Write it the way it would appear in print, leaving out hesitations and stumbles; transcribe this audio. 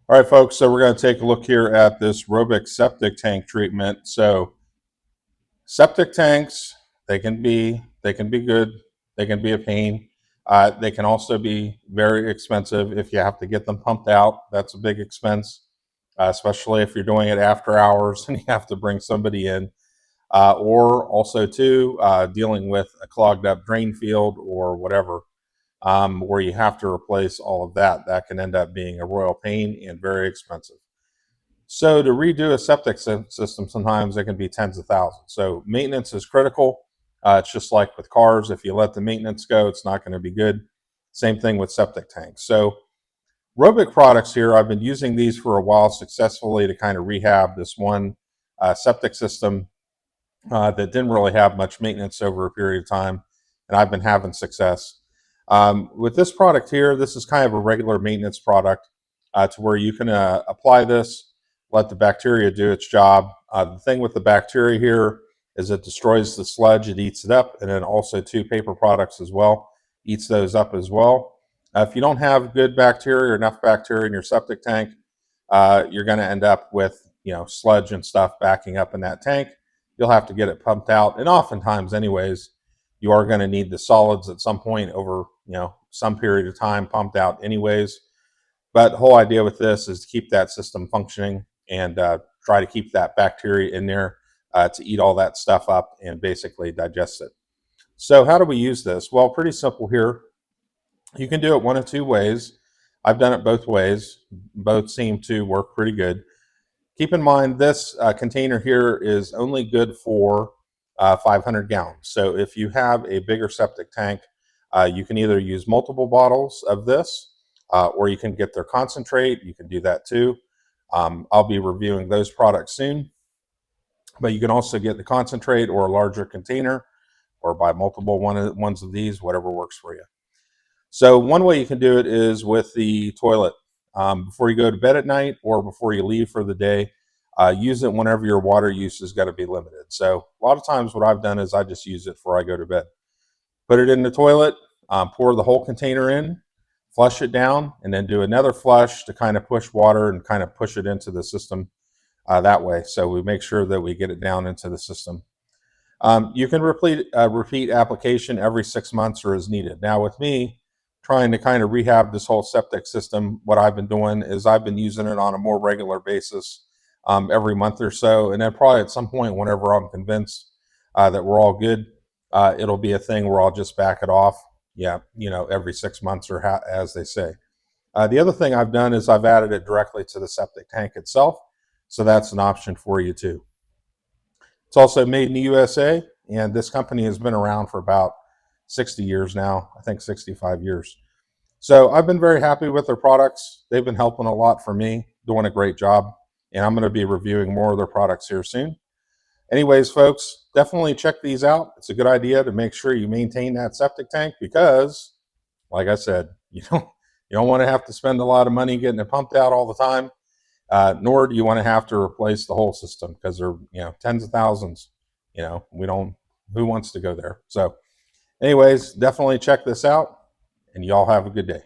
All right, folks, so we're going to take a look here at this Roebic septic tank treatment. So septic tanks, they can be good, they can be a pain. They can also be very expensive if you have to get them pumped out. That's a big expense, especially if you're doing it after hours and you have to bring somebody in. Or also too, dealing with a clogged up drain field or whatever, where you have to replace all of that. That can end up being a royal pain and very expensive. So to redo a septic system, sometimes it can be tens of thousands. So maintenance is critical. It's just like with cars. If you let the maintenance go, it's not going to be good. Same thing with septic tanks. So Roebic products here, I've been using these for a while successfully to kind of rehab this one septic system that didn't really have much maintenance over a period of time, and I've been having success. With this product here, this is kind of a regular maintenance product to where you can apply this, let the bacteria do its job. The thing with the bacteria here is it destroys the sludge, it eats it up, and then also two paper products as well, eats those up as well. If you don't have good bacteria or enough bacteria in your septic tank, you're going to end up with sludge and stuff backing up in that tank. You'll have to get it pumped out, and oftentimes, anyways, you are going to need the solids at some point over some period of time pumped out, anyways. But the whole idea with this is to keep that system functioning and try to keep that bacteria in there to eat all that stuff up and basically digest it. So how do we use this? Well, pretty simple here. You can do it one of two ways. I've done it both ways. Both seem to work pretty good. Keep in mind this container here is only good for 500 gallons. So if you have a bigger septic tank, you can either use multiple bottles of this or you can get their concentrate. You can do that too. I'll be reviewing those products soon. But you can also get the concentrate or a larger container or buy multiple ones of these, whatever works for you. So one way you can do it is with the toilet. Before you go to bed at night or before you leave for the day, use it whenever your water use is going to be limited. So a lot of times what I've done is I just use it before I go to bed. Put it in the toilet, pour the whole container in, flush it down, and then do another flush to kind of push water and kind of push it into the system that way. So we make sure that we get it down into the system. You can repeat application every 6 months or as needed. Now with me, trying to kind of rehab this whole septic system, what I've been doing is I've been using it on a more regular basis every month or so. And then probably at some point, whenever I'm convinced that we're all good, it'll be a thing where I'll just back it off. Yeah, every 6 months or as they say. The other thing I've done is I've added it directly to the septic tank itself. So that's an option for you too. It's also made in the USA, and this company has been around for about 60 years now, I think 65 years. So I've been very happy with their products. They've been helping a lot for me, doing a great job, and I'm going to be reviewing more of their products here soon. Anyways, folks, definitely check these out. It's a good idea to make sure you maintain that septic tank because, like I said, you don't want to have to spend a lot of money getting it pumped out all the time. Nor do you want to have to replace the whole system because they're tens of thousands. We don't. Who wants to go there? So, anyways, definitely check this out, and y'all have a good day.